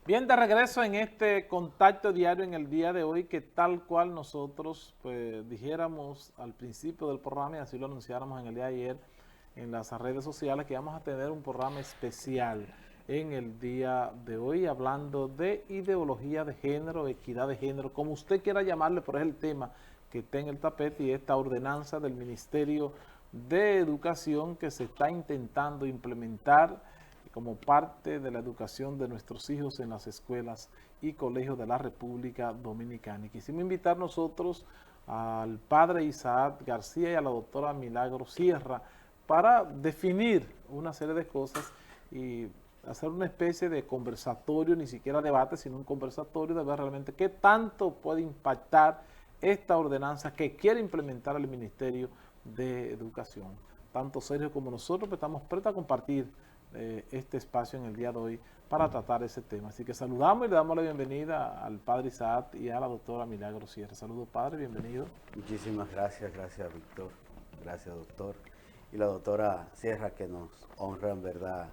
Bien, de regreso en este contacto diario en el día de hoy, que tal cual nosotros pues, dijéramos al principio del programa y así lo anunciáramos en el día de ayer en las redes sociales, que vamos a tener un programa especial en el día de hoy hablando de ideología de género, equidad de género, como usted quiera llamarle, pero es el tema que está en el tapete y esta ordenanza del Ministerio de Educación que se está intentando implementar como parte de la educación de nuestros hijos en las escuelas y colegios de la República Dominicana. Y quisimos invitar nosotros al padre Isaac García y a la doctora Milagro Sierra para definir una serie de cosas y hacer una especie de conversatorio, ni siquiera debate, sino un conversatorio de ver realmente qué tanto puede impactar esta ordenanza que quiere implementar el Ministerio de Educación. Tanto Sergio como nosotros pues, estamos prestos a compartir este espacio en el día de hoy para tratar ese tema. Así que saludamos y le damos la bienvenida al padre Isaac y a la doctora Milagro Sierra. Saludos, padre, bienvenido. Muchísimas gracias, Víctor, gracias doctor, y la doctora Sierra que nos honra en verdad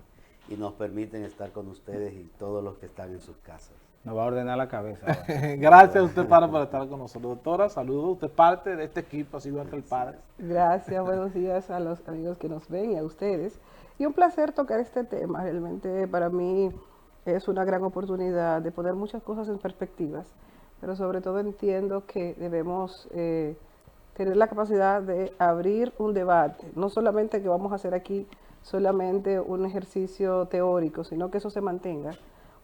y nos permiten estar con ustedes y todos los que están en sus casas. Nos va a ordenar la cabeza. Gracias a usted, padre, por estar con nosotros. Doctora, saludos, usted parte de este equipo, así igual que el padre. Gracias, buenos días a los amigos que nos ven y a ustedes. Y un placer tocar este tema, realmente para mí es una gran oportunidad de poner muchas cosas en perspectivas, pero sobre todo entiendo que debemos tener la capacidad de abrir un debate, no solamente que vamos a hacer aquí solamente un ejercicio teórico, sino que eso se mantenga,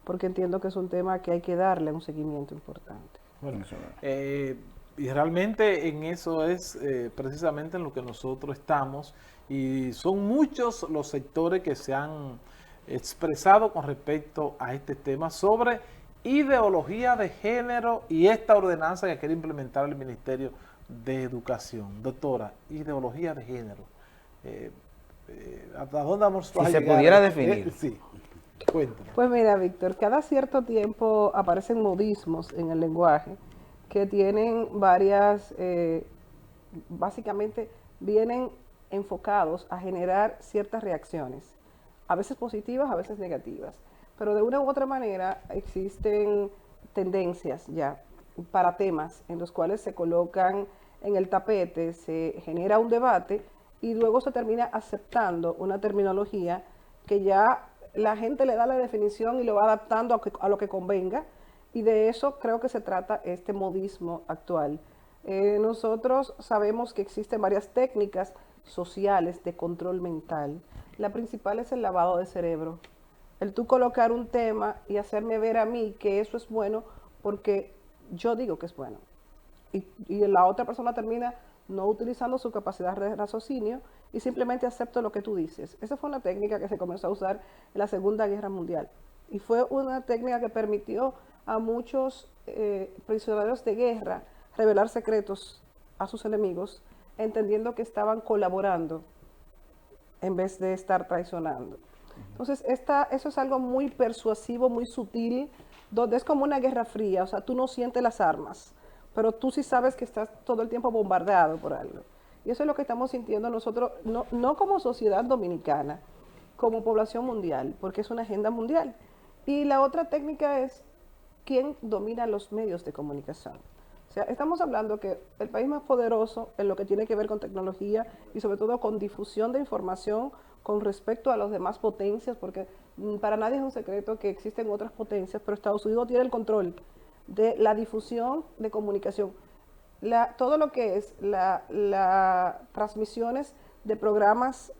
porque entiendo que es un tema que hay que darle un seguimiento importante. Bueno, y realmente en eso es precisamente en lo que nosotros estamos, y son muchos los sectores que se han expresado con respecto a este tema sobre ideología de género y esta ordenanza que quiere implementar el Ministerio de Educación. Doctora, ideología de género. ¿Hasta dónde vamos a llegar? Si se pudiera definir. Sí, cuéntame. Pues mira, Víctor, cada cierto tiempo aparecen modismos en el lenguaje que tienen varias, básicamente vienen enfocados a generar ciertas reacciones, a veces positivas, a veces negativas, pero de una u otra manera existen tendencias ya para temas en los cuales se colocan en el tapete, se genera un debate y luego se termina aceptando una terminología que ya la gente le da la definición y lo va adaptando a lo que convenga, y de eso creo que se trata este modismo actual. Nosotros sabemos que existen varias técnicas sociales de control mental. La principal es el lavado de cerebro. El tú colocar un tema y hacerme ver a mí que eso es bueno porque yo digo que es bueno. Y la otra persona termina no utilizando su capacidad de raciocinio y simplemente acepto lo que tú dices. Esa fue una técnica que se comenzó a usar en la Segunda Guerra Mundial. Y fue una técnica que permitió a muchos prisioneros de guerra revelar secretos a sus enemigos, entendiendo que estaban colaborando en vez de estar traicionando. Entonces, eso es algo muy persuasivo, muy sutil, donde es como una guerra fría, o sea, tú no sientes las armas, pero tú sí sabes que estás todo el tiempo bombardeado por algo. Y eso es lo que estamos sintiendo nosotros, no como sociedad dominicana, como población mundial, porque es una agenda mundial. Y la otra técnica es quién domina los medios de comunicación. O sea, estamos hablando que el país más poderoso en lo que tiene que ver con tecnología y sobre todo con difusión de información con respecto a las demás potencias, porque para nadie es un secreto que existen otras potencias, pero Estados Unidos tiene el control de la difusión de comunicación. Todo lo que es las transmisiones de programas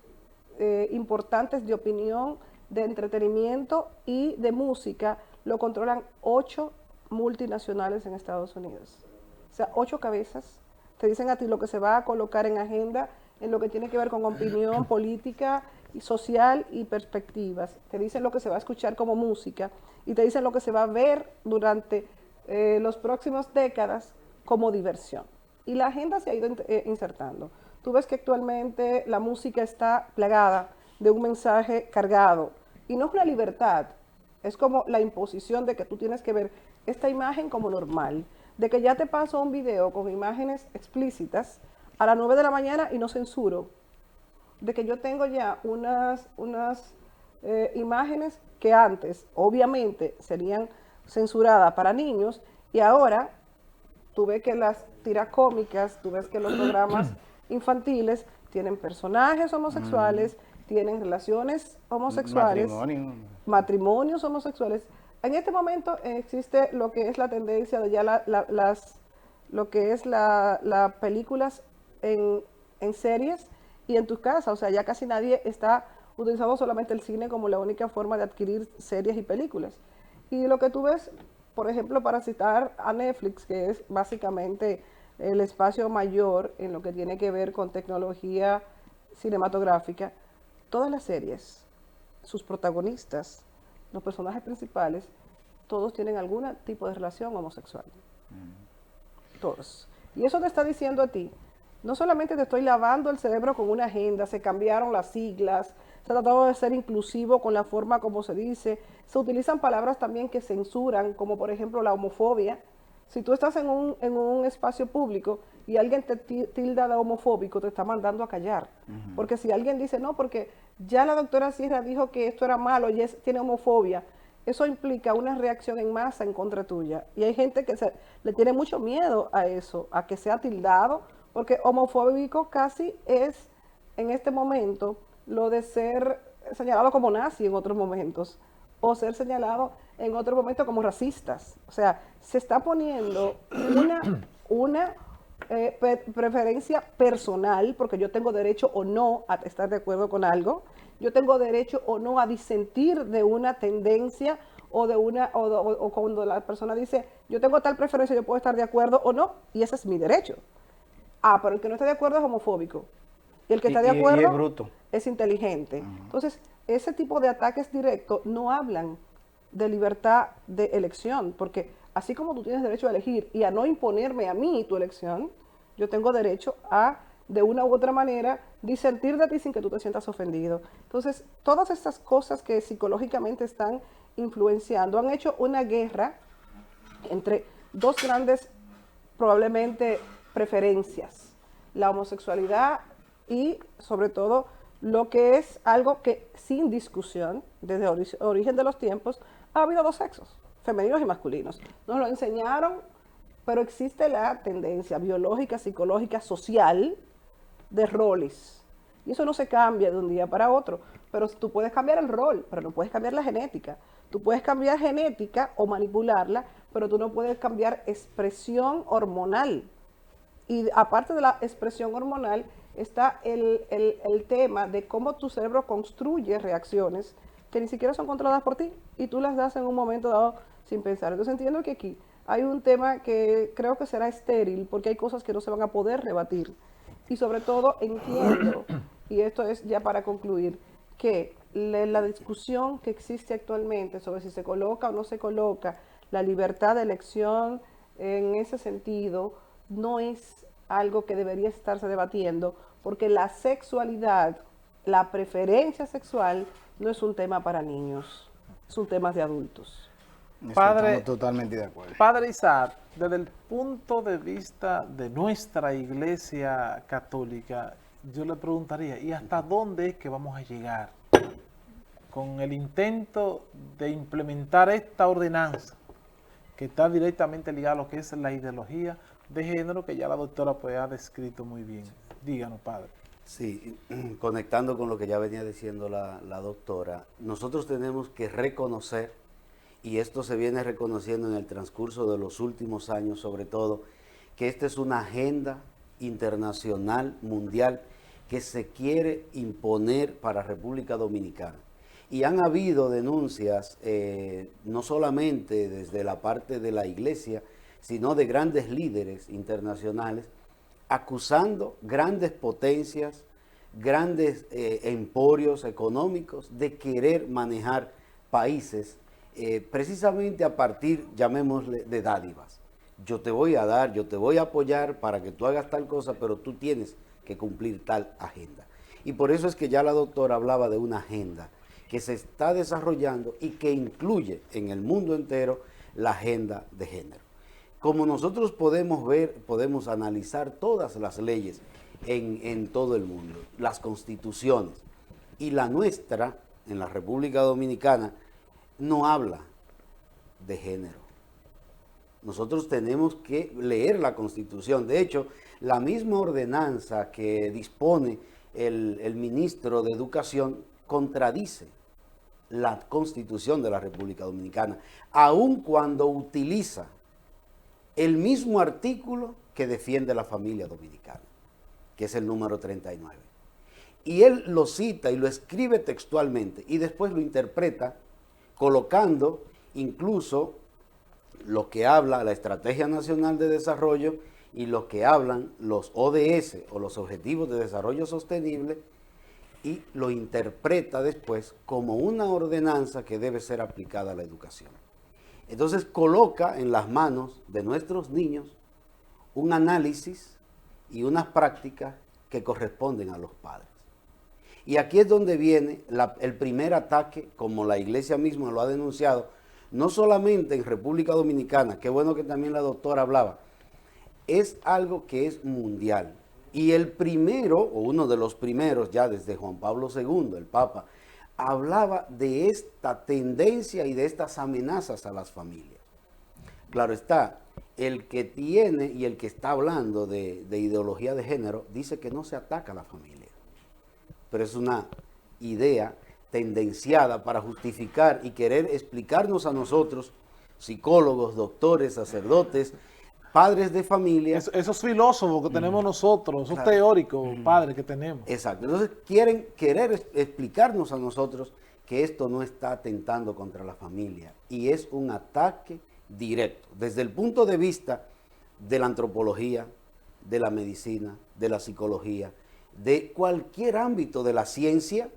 importantes de opinión, de entretenimiento y de música, lo controlan 8 multinacionales en Estados Unidos. O sea, 8 cabezas te dicen a ti lo que se va a colocar en agenda, en lo que tiene que ver con opinión política y social y perspectivas. Te dicen lo que se va a escuchar como música y te dicen lo que se va a ver durante los próximos décadas como diversión. Y la agenda se ha ido insertando. Tú ves que actualmente la música está plagada de un mensaje cargado. Y no es una libertad, es como la imposición de que tú tienes que ver esta imagen como normal, de que ya te paso un video con imágenes explícitas a las 9 de la mañana y no censuro, de que yo tengo ya unas imágenes que antes obviamente serían censurada para niños, y ahora tú ves que las tiras cómicas, tú ves que los programas infantiles tienen personajes homosexuales, tienen relaciones homosexuales, matrimonios homosexuales. En este momento existe lo que es la tendencia de ya lo que es las películas en series y en tus casas. O sea, ya casi nadie está utilizando solamente el cine como la única forma de adquirir series y películas. Y lo que tú ves, por ejemplo, para citar a Netflix, que es básicamente el espacio mayor en lo que tiene que ver con tecnología cinematográfica, todas las series, sus protagonistas, los personajes principales, todos tienen algún tipo de relación homosexual. Todos. Y eso te está diciendo a ti, no solamente te estoy lavando el cerebro con una agenda, se cambiaron las siglas, se ha tratado de ser inclusivo con la forma como se dice, se utilizan palabras también que censuran, como por ejemplo la homofobia. Si tú estás en un espacio público y alguien te tilda de homofóbico, te está mandando a callar. Porque si alguien dice, no, porque ya la doctora Sierra dijo que esto era malo y tiene homofobia, eso implica una reacción en masa en contra tuya. Y hay gente que le tiene mucho miedo a eso, a que sea tildado, porque homofóbico casi es, en este momento, lo de ser señalado como nazi en otros momentos, o ser señalado en otro momento como racistas. O sea, se está poniendo una preferencia personal, porque yo tengo derecho o no a estar de acuerdo con algo, yo tengo derecho o no a disentir de una tendencia o cuando la persona dice, yo tengo tal preferencia, yo puedo estar de acuerdo o no, y ese es mi derecho. Ah, pero el que no está de acuerdo es homofóbico. Y el que está de acuerdo es bruto. Es inteligente. Entonces, ese tipo de ataques directos no hablan de libertad de elección, porque así como tú tienes derecho a elegir y a no imponerme a mí tu elección, yo tengo derecho a, de una u otra manera, disentir de ti sin que tú te sientas ofendido. Entonces, todas estas cosas que psicológicamente están influenciando han hecho una guerra entre dos grandes, probablemente, preferencias: la homosexualidad y, sobre todo, lo que es algo que, sin discusión, desde origen de los tiempos, ha habido dos sexos, femeninos y masculinos. Nos lo enseñaron, pero existe la tendencia biológica, psicológica, social de roles. Y eso no se cambia de un día para otro. Pero tú puedes cambiar el rol, pero no puedes cambiar la genética. Tú puedes cambiar genética o manipularla, pero tú no puedes cambiar expresión hormonal. Y aparte de la expresión hormonal, está el tema de cómo tu cerebro construye reacciones que ni siquiera son controladas por ti y tú las das en un momento dado sin pensar. Entonces entiendo que aquí hay un tema que creo que será estéril porque hay cosas que no se van a poder rebatir. Y sobre todo entiendo, y esto es ya para concluir, que la discusión que existe actualmente sobre si se coloca o no se coloca la libertad de elección en ese sentido no es algo que debería estarse debatiendo, porque la sexualidad, la preferencia sexual, no es un tema para niños, es un tema de adultos. Estamos totalmente de acuerdo. Padre Isaac, desde el punto de vista de nuestra Iglesia Católica, yo le preguntaría, ¿y hasta dónde es que vamos a llegar con el intento de implementar esta ordenanza que está directamente ligada a lo que es la ideología de género que ya la doctora pues ha descrito muy bien? Díganos, padre. Sí, conectando con lo que ya venía diciendo la doctora, nosotros tenemos que reconocer, y esto se viene reconociendo en el transcurso de los últimos años sobre todo, que esta es una agenda internacional, mundial, que se quiere imponer para República Dominicana. Y han habido denuncias, no solamente desde la parte de la Iglesia, sino de grandes líderes internacionales, acusando grandes potencias, grandes emporios económicos de querer manejar países precisamente a partir, llamémosle, de dádivas. Yo te voy a dar, yo te voy a apoyar para que tú hagas tal cosa, pero tú tienes que cumplir tal agenda. Y por eso es que ya la doctora hablaba de una agenda que se está desarrollando y que incluye en el mundo entero la agenda de género. Como nosotros podemos ver, podemos analizar todas las leyes en todo el mundo, las constituciones, y la nuestra, en la República Dominicana, no habla de género. Nosotros tenemos que leer la Constitución. De hecho, la misma ordenanza que dispone el ministro de Educación contradice la Constitución de la República Dominicana, aun cuando utiliza el mismo artículo que defiende la familia dominicana, que es el número 39. Y él lo cita y lo escribe textualmente y después lo interpreta colocando incluso lo que habla la Estrategia Nacional de Desarrollo y lo que hablan los ODS o los Objetivos de Desarrollo Sostenible, y lo interpreta después como una ordenanza que debe ser aplicada a la educación. Entonces coloca en las manos de nuestros niños un análisis y unas prácticas que corresponden a los padres. Y aquí es donde viene el primer ataque, como la iglesia misma lo ha denunciado, no solamente en República Dominicana, qué bueno que también la doctora hablaba, es algo que es mundial. Y el primero, o uno de los primeros, ya desde Juan Pablo II, el Papa, hablaba de esta tendencia y de estas amenazas a las familias. Claro está, el que tiene y el que está hablando de ideología de género dice que no se ataca a la familia, pero es una idea tendenciada para justificar y querer explicarnos a nosotros, psicólogos, doctores, sacerdotes, padres de familia. Esos filósofos que tenemos nosotros, esos teóricos, padres que tenemos. Exacto. Entonces quieren querer explicarnos a nosotros que esto no está atentando contra la familia y es un ataque directo desde el punto de vista de la antropología, de la medicina, de la psicología, de cualquier ámbito de la ciencia.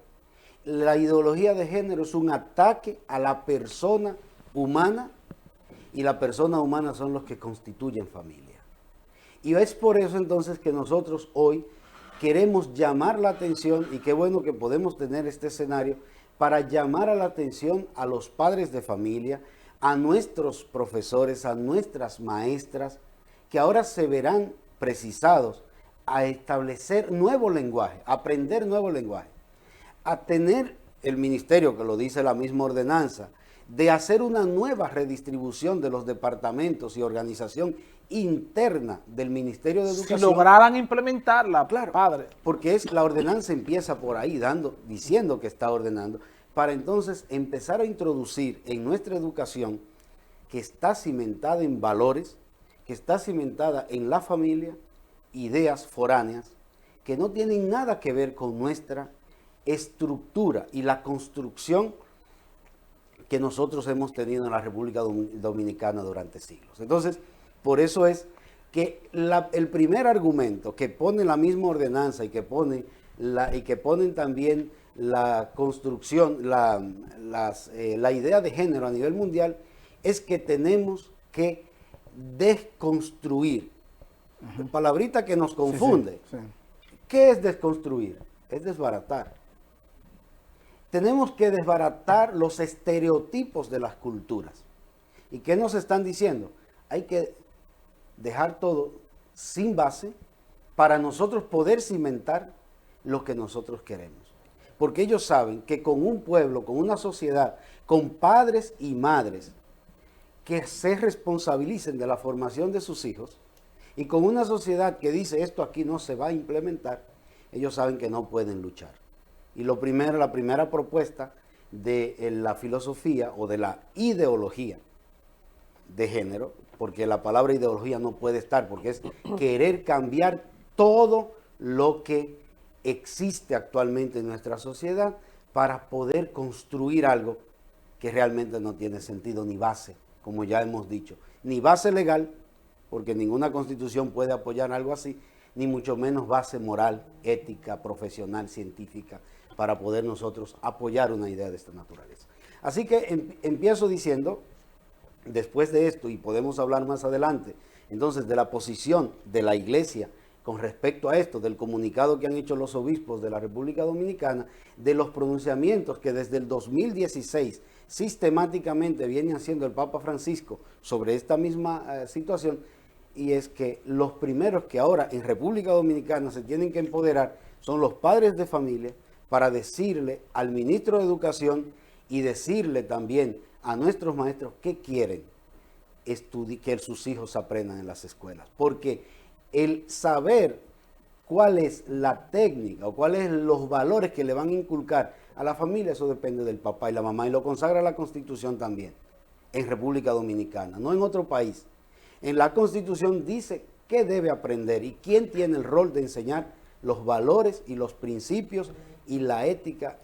La ideología de género es un ataque a la persona humana, y la persona humana son los que constituyen familia. Y es por eso entonces que nosotros hoy queremos llamar la atención, y qué bueno que podemos tener este escenario para llamar a la atención a los padres de familia, a nuestros profesores, a nuestras maestras, que ahora se verán precisados a establecer nuevo lenguaje, a aprender nuevo lenguaje, a tener el ministerio, que lo dice la misma ordenanza, de hacer una nueva redistribución de los departamentos y organización interna del Ministerio de Educación. Si lograran implementarla, claro, padre. Porque la ordenanza empieza por ahí, diciendo que está ordenando, para entonces empezar a introducir en nuestra educación, que está cimentada en valores, que está cimentada en la familia, ideas foráneas, que no tienen nada que ver con nuestra estructura y la construcción que nosotros hemos tenido en la República Dominicana durante siglos. Entonces, por eso es que el primer argumento que pone la misma ordenanza y que ponen también la construcción, la idea de género a nivel mundial, es que tenemos que desconstruir. Palabrita que nos confunde. Sí. ¿Qué es desconstruir? Es desbaratar. Tenemos que desbaratar los estereotipos de las culturas. ¿Y qué nos están diciendo? Hay que dejar todo sin base para nosotros poder cimentar lo que nosotros queremos. Porque ellos saben que con un pueblo, con una sociedad, con padres y madres que se responsabilicen de la formación de sus hijos, y con una sociedad que dice esto aquí no se va a implementar, ellos saben que no pueden luchar. Y la primera propuesta de la filosofía o de la ideología de género, porque la palabra ideología no puede estar, porque es querer cambiar todo lo que existe actualmente en nuestra sociedad para poder construir algo que realmente no tiene sentido ni base, como ya hemos dicho, ni base legal, porque ninguna constitución puede apoyar algo así, ni mucho menos base moral, ética, profesional, científica, para poder nosotros apoyar una idea de esta naturaleza. Así que empiezo diciendo, después de esto, y podemos hablar más adelante, entonces de la posición de la Iglesia con respecto a esto, del comunicado que han hecho los obispos de la República Dominicana, de los pronunciamientos que desde el 2016 sistemáticamente viene haciendo el Papa Francisco sobre esta misma situación, y es que los primeros que ahora en República Dominicana se tienen que empoderar son los padres de familia para decirle al ministro de Educación y decirle también a nuestros maestros qué quieren que sus hijos aprendan en las escuelas. Porque el saber cuál es la técnica o cuáles son los valores que le van a inculcar a la familia, eso depende del papá y la mamá, y lo consagra la Constitución también, en República Dominicana, no en otro país. En la Constitución dice qué debe aprender y quién tiene el rol de enseñar los valores y los principios y la ética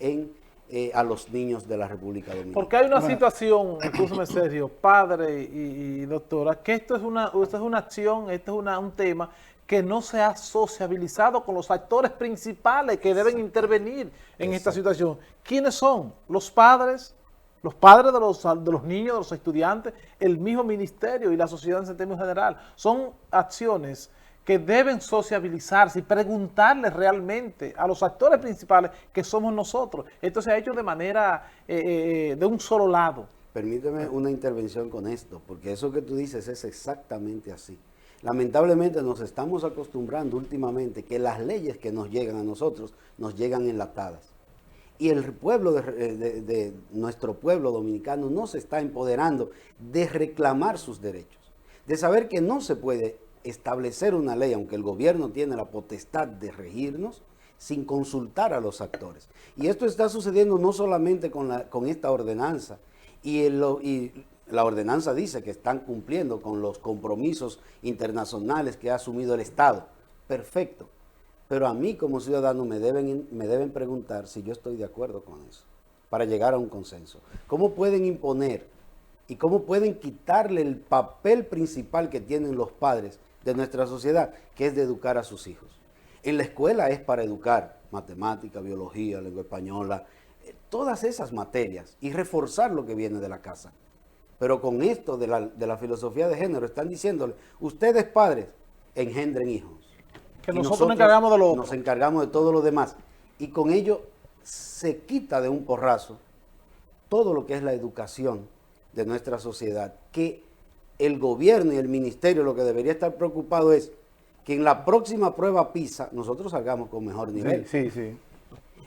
a los niños de la República Dominicana. Porque hay una situación, escúchame Sergio, padre y doctora, que esto es una acción, esto es un tema que no se ha sociabilizado con los actores principales que deben intervenir en esta situación. ¿Quiénes son? Los padres de los niños, de los estudiantes, el mismo ministerio y la sociedad en términos general. Son acciones que deben sociabilizarse y preguntarles realmente a los actores principales que somos nosotros. Esto se ha hecho de manera, de un solo lado. Permíteme una intervención con esto, porque eso que tú dices es exactamente así. Lamentablemente nos estamos acostumbrando últimamente que las leyes que nos llegan a nosotros nos llegan enlatadas. Y el pueblo de nuestro pueblo dominicano no se está empoderando de reclamar sus derechos, de saber que no se puede establecer una ley, aunque el gobierno tiene la potestad de regirnos, sin consultar a los actores. Y esto está sucediendo no solamente con esta ordenanza, y la ordenanza dice que están cumpliendo con los compromisos internacionales que ha asumido el Estado. Perfecto. Pero a mí como ciudadano me deben preguntar si yo estoy de acuerdo con eso, para llegar a un consenso. ¿Cómo pueden imponer y cómo pueden quitarle el papel principal que tienen los padres de nuestra sociedad, que es de educar a sus hijos? En la escuela es para educar matemática, biología, lengua española, todas esas materias y reforzar lo que viene de la casa. Pero con esto de la filosofía de género están diciéndole, ustedes padres engendren hijos. Que nosotros nos encargamos de lo otro. Nos encargamos de todo lo demás. Y con ello se quita de un porrazo todo lo que es la educación de nuestra sociedad, que el gobierno y el ministerio lo que debería estar preocupado es que en la próxima prueba PISA nosotros salgamos con mejor nivel. Sí.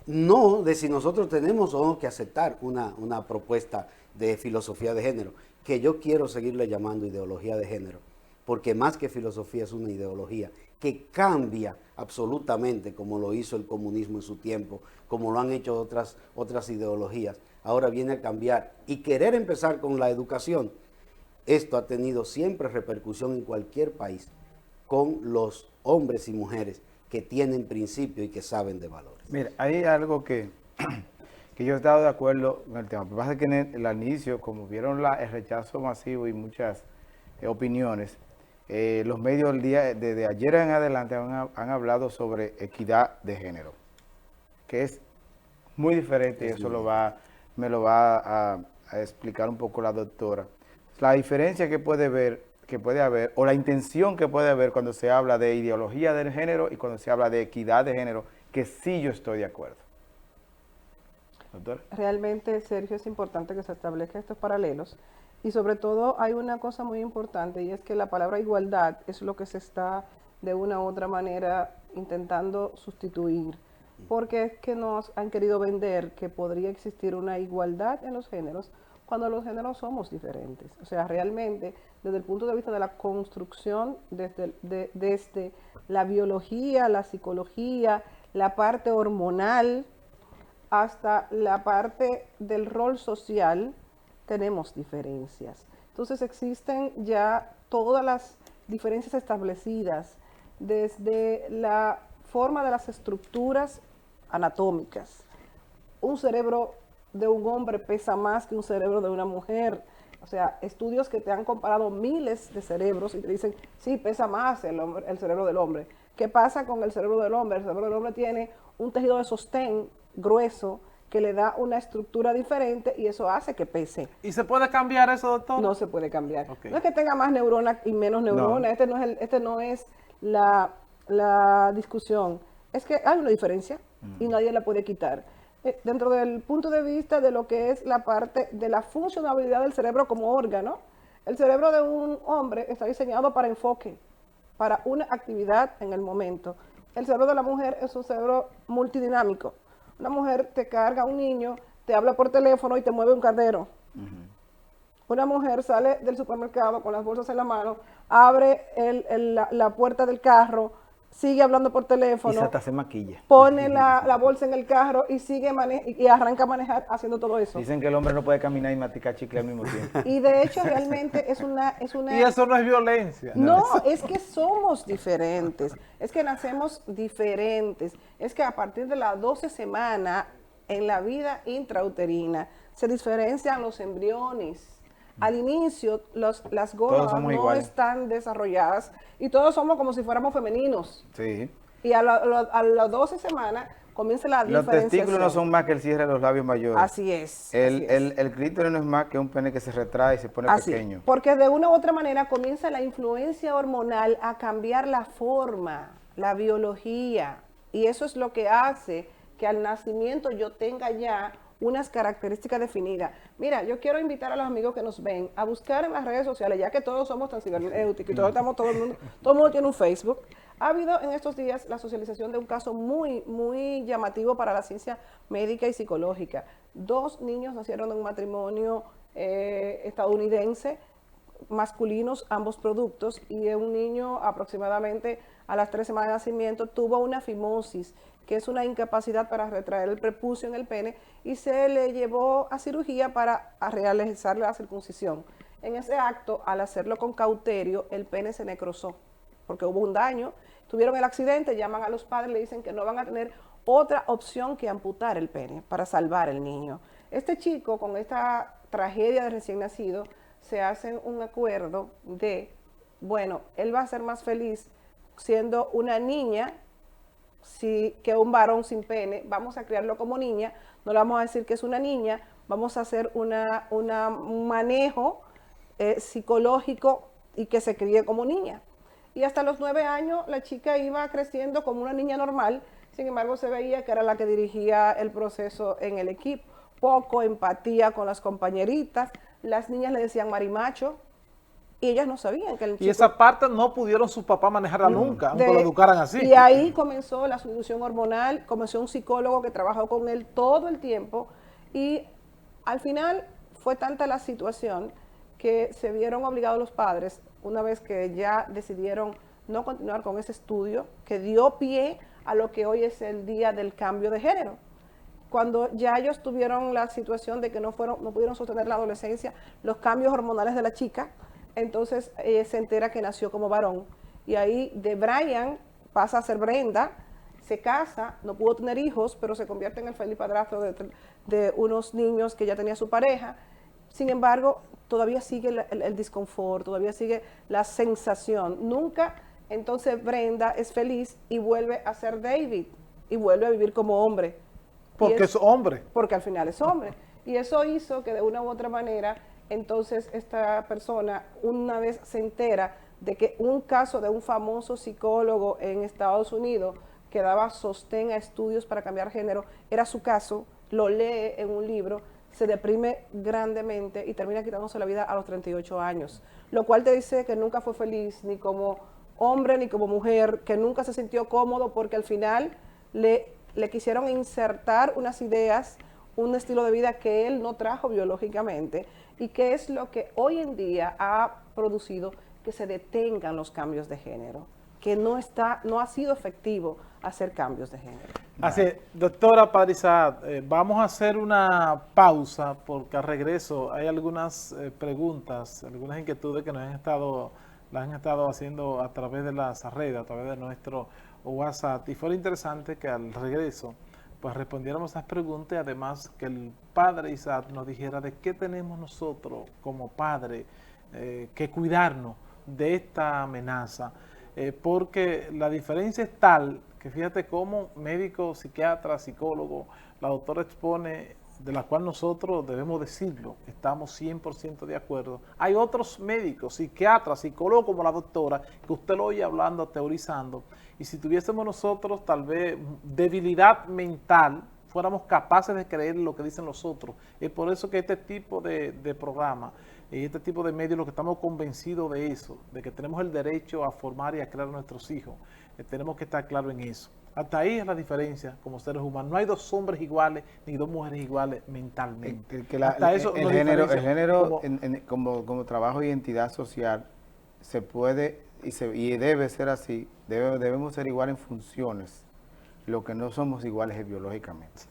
No de si nosotros tenemos o no que aceptar una propuesta de filosofía de género, que yo quiero seguirle llamando ideología de género, porque más que filosofía es una ideología que cambia absolutamente como lo hizo el comunismo en su tiempo, como lo han hecho otras ideologías. Ahora viene a cambiar y querer empezar con la educación. Esto ha tenido siempre repercusión en cualquier país con los hombres y mujeres que tienen principio y que saben de valores. Mira, hay algo que yo he estado de acuerdo con el tema. Lo que pasa es que en el inicio, como vieron el rechazo masivo y muchas opiniones, los medios desde ayer en adelante han hablado sobre equidad de género, que es muy diferente, y eso me lo va a explicar un poco la doctora. La diferencia que puede haber, o la intención que puede haber cuando se habla de ideología del género y cuando se habla de equidad de género, que sí yo estoy de acuerdo. Doctora. Realmente, Sergio, es importante que se establezcan estos paralelos. Y sobre todo hay una cosa muy importante, y es que la palabra igualdad es lo que se está de una u otra manera intentando sustituir, porque es que nos han querido vender que podría existir una igualdad en los géneros cuando los géneros somos diferentes. O sea, realmente, desde el punto de vista de la construcción, desde la biología, la psicología, la parte hormonal, hasta la parte del rol social, tenemos diferencias. Entonces existen ya todas las diferencias establecidas desde la forma de las estructuras anatómicas. Un cerebro de un hombre pesa más que un cerebro de una mujer. O sea, estudios que te han comparado miles de cerebros y te dicen, sí, pesa más el cerebro del hombre. ¿Qué pasa con el cerebro del hombre? El cerebro del hombre tiene un tejido de sostén grueso que le da una estructura diferente y eso hace que pese. ¿Y se puede cambiar eso, doctor? No se puede cambiar. Okay. No es que tenga más neuronas y menos neuronas, no. Este no es la discusión. Es que hay una diferencia y nadie la puede quitar. Dentro del punto de vista de lo que es la parte de la funcionalidad del cerebro como órgano, el cerebro de un hombre está diseñado para enfoque, para una actividad en el momento. El cerebro de la mujer es un cerebro multidinámico. Una mujer te carga a un niño te habla por teléfono y te mueve un caldero. Una mujer sale del supermercado con las bolsas en la mano, abre la puerta del carro, sigue hablando por Y teléfono, hasta se maquilla. pone la bolsa en el carro y y arranca a manejar haciendo todo eso. Dicen que el hombre no puede caminar y masticar chicle al mismo tiempo. Y de hecho realmente es una Y eso no es violencia. no, es que somos diferentes, es que nacemos diferentes, es que a partir de la 12 semana en la vida intrauterina se diferencian los embriones. Al inicio las gónadas somos no iguales. están desarrolladas y todos somos como si fuéramos femeninos. Sí. Y a las 12 semanas comienza la Los diferenciación. testículos no son más que el cierre de los labios mayores. Así es. así es. El clítoris no es más que un pene que se retrae y se pone Así, pequeño. porque de una u otra manera comienza la influencia hormonal a cambiar la forma, la biología, y eso es lo que hace que al nacimiento yo tenga ya unas características definidas. Mira, yo quiero invitar a los amigos que nos ven a buscar en las redes sociales, ya que todos somos tan cibernéuticos y todo el mundo tiene un Facebook. Ha habido en estos días la socialización de un caso muy llamativo para la ciencia médica y psicológica. 2 niños nacieron en un matrimonio estadounidense, masculinos ambos productos, y un niño aproximadamente a las 3 semanas de nacimiento tuvo una fimosis, que es una incapacidad para retraer el prepucio en el pene, y se le llevó a cirugía para realizarle la circuncisión. En ese acto, al hacerlo con cauterio, el pene se necrosó, porque hubo un daño, tuvieron el accidente, llaman a los padres, le dicen que no van a tener otra opción que amputar el pene para salvar el niño. Este chico, con esta tragedia de recién nacido, se hacen un acuerdo de, bueno, él va a ser más feliz siendo una niña que un varón sin pene, vamos a criarlo como niña, no le vamos a decir que es una niña, vamos a hacer un manejo psicológico y que se críe como niña. Y hasta los 9 años la chica iba creciendo como una niña normal, sin embargo se veía que era la que dirigía el proceso en el equipo. Poco empatía con las compañeritas, las niñas le decían marimacho, y ellas no sabían que el chico... Y esa parte no pudieron sus papás manejarla nunca, aunque lo educaran así. Y ahí comenzó la sustitución hormonal, comenzó un psicólogo que trabajó con él todo el tiempo, y al final fue tanta la situación que se vieron obligados los padres, una vez que ya decidieron no continuar con ese estudio, que dio pie a lo que hoy es el día del cambio de género. Cuando ya ellos tuvieron la situación de que no pudieron sostener la adolescencia, los cambios hormonales de la chica, entonces se entera que nació como varón. Y ahí de Brian pasa a ser Brenda, se casa, no pudo tener hijos, pero se convierte en el feliz padrastro de unos niños que ya tenía su pareja. Sin embargo, todavía sigue el disconfort, todavía sigue la sensación. Nunca, entonces Brenda es feliz y vuelve a ser David y vuelve a vivir como hombre. Porque es hombre. Porque al final es hombre. Y eso hizo que de una u otra manera, entonces esta persona una vez se entera de que un caso de un famoso psicólogo en Estados Unidos que daba sostén a estudios para cambiar género, era su caso, lo lee en un libro, se deprime grandemente y termina quitándose la vida a los 38 años, lo cual te dice que nunca fue feliz ni como hombre ni como mujer, que nunca se sintió cómodo porque al final le quisieron insertar unas ideas, un estilo de vida que él no trajo biológicamente y que es lo que hoy en día ha producido que se detengan los cambios de género, que no ha sido efectivo hacer cambios de género. Así es, doctora Padrizad, vamos a hacer una pausa porque al regreso hay algunas preguntas, algunas inquietudes que las han estado haciendo a través de las redes, a través de nuestro WhatsApp, y fue interesante que al regreso pues respondiéramos esas preguntas y además que el padre Isaac nos dijera de qué tenemos nosotros como padre que cuidarnos de esta amenaza, porque la diferencia es tal que fíjate cómo médico, psiquiatra, psicólogo, la doctora expone, de la cual nosotros debemos decirlo, estamos 100% de acuerdo. Hay otros médicos, psiquiatras, psicólogos como la doctora, que usted lo oye hablando, teorizando, y si tuviésemos nosotros tal vez debilidad mental, fuéramos capaces de creer lo que dicen los otros. Es por eso que este tipo de programa y este tipo de medios, lo que estamos convencidos de eso, de que tenemos el derecho a formar y a crear a nuestros hijos, tenemos que estar claros en eso. Hasta ahí es la diferencia como seres humanos. No hay dos hombres iguales ni dos mujeres iguales mentalmente. Hasta eso el nos género, diferencia como trabajo y entidad social se puede y debe ser así. Debemos ser iguales en funciones. Lo que no somos iguales es biológicamente.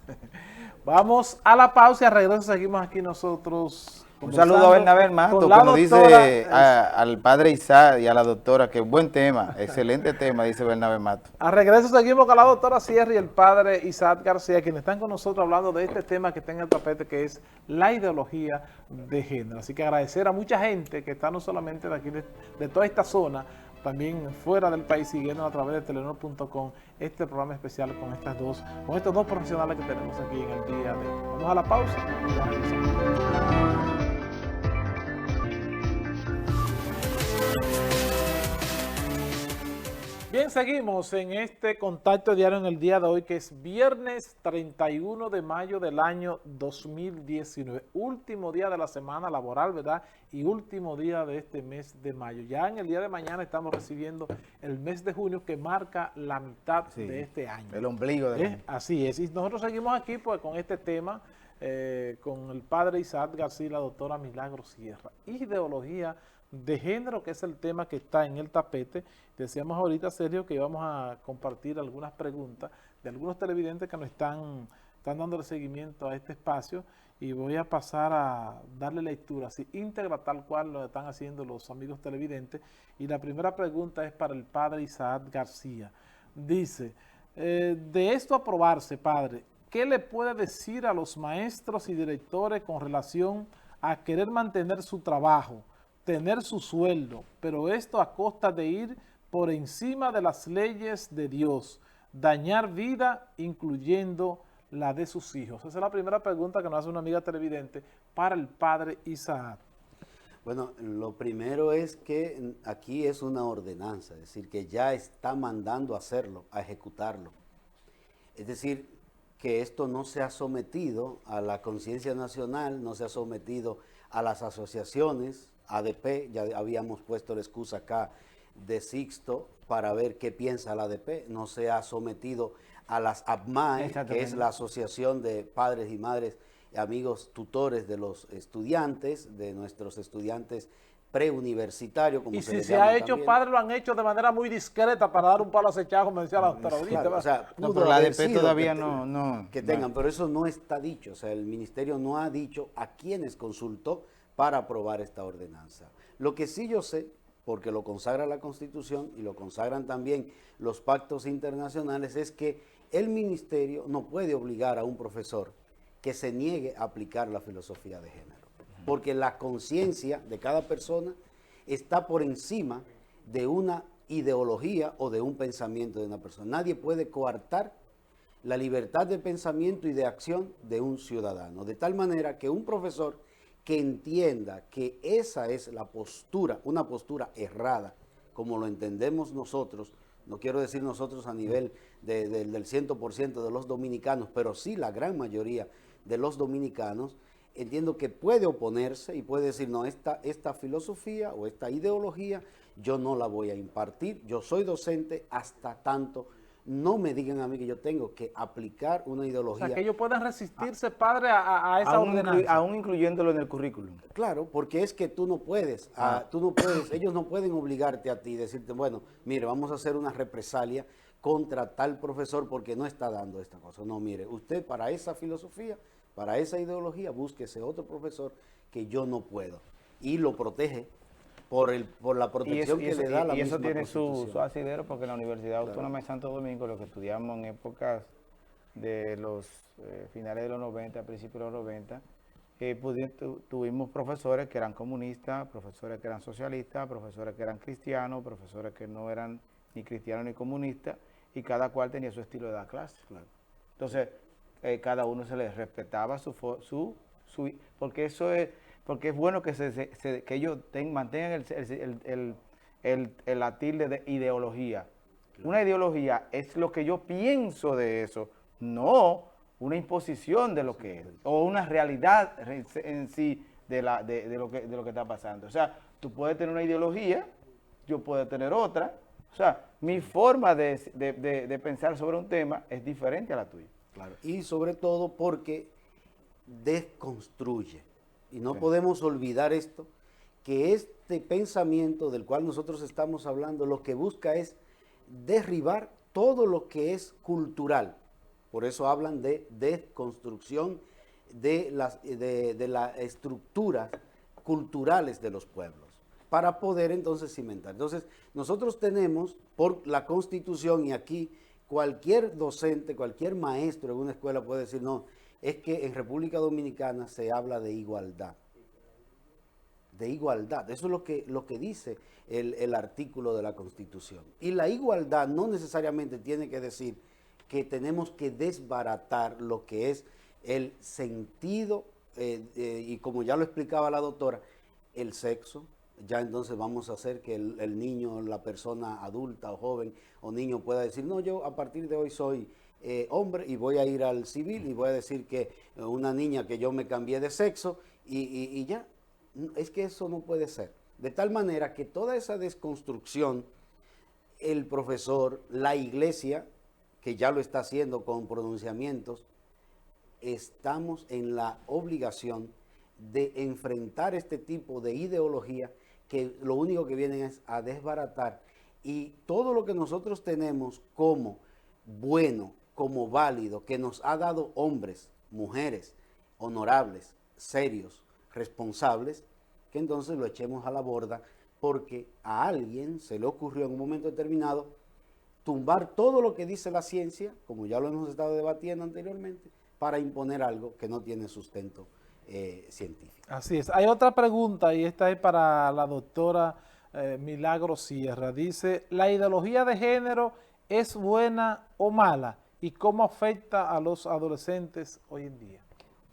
Vamos a la pausa y al regreso seguimos aquí nosotros. Un saludo a Bernabé Mato, que nos dice al padre Isaac y a la doctora, que buen tema, excelente tema, dice Bernabé Mato. Al regreso seguimos con la doctora Sierra y el padre Isaac García, quienes están con nosotros hablando de este tema que está en el tapete, que es la ideología de género. Así que agradecer a mucha gente que está no solamente de aquí, de toda esta zona, también fuera del país, siguiendo a través de telenor.com este programa especial con estos dos profesionales que tenemos aquí en el día de hoy. Vamos a la pausa y ya regresamos. Bien, seguimos en este contacto diario en el día de hoy, que es viernes 31 de mayo del año 2019, último día de la semana laboral, ¿verdad? Y último día de este mes de mayo. Ya en el día de mañana estamos recibiendo el mes de junio, que marca la mitad de este año. El ombligo del año. Así es, y nosotros seguimos aquí pues con este tema, con el padre Isaac García y la doctora Milagro Sierra, ideología de género, que es el tema que está en el tapete. Decíamos ahorita, Sergio, que íbamos a compartir algunas preguntas de algunos televidentes que nos están dándole seguimiento a este espacio, y voy a pasar a darle lectura así íntegra, tal cual lo están haciendo los amigos televidentes. Y la primera pregunta es para el padre Isaac García. Dice, de esto aprobarse, padre, ¿qué le puede decir a los maestros y directores con relación a querer mantener su trabajo, tener su sueldo, pero esto a costa de ir por encima de las leyes de Dios, dañar vida, incluyendo la de sus hijos? Esa es la primera pregunta que nos hace una amiga televidente para el padre Isaac. Bueno, lo primero es que aquí es una ordenanza, es decir, que ya está mandando a hacerlo, a ejecutarlo. Es decir, que esto no se ha sometido a la conciencia nacional, no se ha sometido a las asociaciones, ADP, ya habíamos puesto la excusa acá de Sixto para ver qué piensa la ADP, no se ha sometido a las APMAE, que es la Asociación de Padres y Madres y Amigos Tutores de los Estudiantes, de nuestros estudiantes preuniversitarios, como y se les si llama ha hecho, también. padre, lo han hecho de manera muy discreta para dar un palo acechado, como decía la doctora ahorita. Claro, o sea, No, pudo pero la haber ADP sido todavía que no. tengan, pero eso no está dicho, o sea, el ministerio no ha dicho a quiénes consultó para aprobar esta ordenanza. Lo que sí yo sé, porque lo consagra la Constitución y lo consagran también los pactos internacionales, es que el ministerio no puede obligar a un profesor que se niegue a aplicar la filosofía de género, porque la conciencia de cada persona está por encima de una ideología o de un pensamiento de una persona. Nadie puede coartar la libertad de pensamiento y de acción de un ciudadano, de tal manera que un profesor que entienda que esa es la postura, una postura errada, como lo entendemos nosotros, no quiero decir nosotros a nivel del 100% de los dominicanos, pero sí la gran mayoría de los dominicanos, entiendo que puede oponerse y puede decir, no, esta filosofía o esta ideología yo no la voy a impartir, yo soy docente hasta tanto no me digan a mí que yo tengo que aplicar una ideología. O sea, que ellos puedan resistirse, padre, a esa ordenanza. Aún incluyéndolo en el currículum. Claro, porque es que tú no puedes, ellos no pueden obligarte a ti y decirte, bueno, mire, vamos a hacer una represalia contra tal profesor porque no está dando esta cosa. No, mire, usted para esa filosofía, para esa ideología, búsquese otro profesor que yo no puedo. Y lo protege por la protección que le da la misma Constitución. Y eso tiene su asidero, porque en la Universidad Autónoma de Santo Domingo, lo que estudiamos en épocas de los finales de los 90, principios de los 90, tuvimos profesores que eran comunistas, profesores que eran socialistas, profesores que eran cristianos, profesores que no eran ni cristianos ni comunistas, y cada cual tenía su estilo de dar clase. Claro. Entonces, cada uno se les respetaba porque eso es... Porque es bueno que que ellos mantengan la tilde de ideología. Claro. Una ideología es lo que yo pienso de eso, no una imposición de lo que es, o una realidad en sí de lo que está pasando. O sea, tú puedes tener una ideología, yo puedo tener otra. O sea, mi forma de pensar sobre un tema es diferente a la tuya. Claro. Y sobre todo porque desconstruye. Y no Sí. podemos olvidar esto, que este pensamiento del cual nosotros estamos hablando, lo que busca es derribar todo lo que es cultural. Por eso hablan de desconstrucción de las estructuras culturales de los pueblos, para poder entonces cimentar. Entonces, nosotros tenemos por la Constitución, y aquí cualquier docente, cualquier maestro en una escuela puede decir, no, es que en República Dominicana se habla de igualdad. De igualdad, eso es lo que dice el artículo de la Constitución. Y la igualdad no necesariamente tiene que decir que tenemos que desbaratar lo que es el sentido, y como ya lo explicaba la doctora, el sexo. Ya entonces vamos a hacer que el niño, la persona adulta o joven o niño pueda decir, no, yo a partir de hoy soy hombre y voy a ir al civil y voy a decir que una niña que yo me cambié de sexo y ya. Es que eso no puede ser. De tal manera que toda esa desconstrucción, el profesor, la iglesia, que ya lo está haciendo con pronunciamientos, estamos en la obligación de enfrentar este tipo de ideología que lo único que vienen es a desbaratar, y todo lo que nosotros tenemos como bueno, como válido, que nos ha dado hombres, mujeres, honorables, serios, responsables, que entonces lo echemos a la borda porque a alguien se le ocurrió en un momento determinado tumbar todo lo que dice la ciencia, como ya lo hemos estado debatiendo anteriormente, para imponer algo que no tiene sustento científico. Así es. Hay otra pregunta y esta es para la doctora Milagro Sierra. Dice, ¿la ideología de género es buena o mala? ¿Y cómo afecta a los adolescentes hoy en día?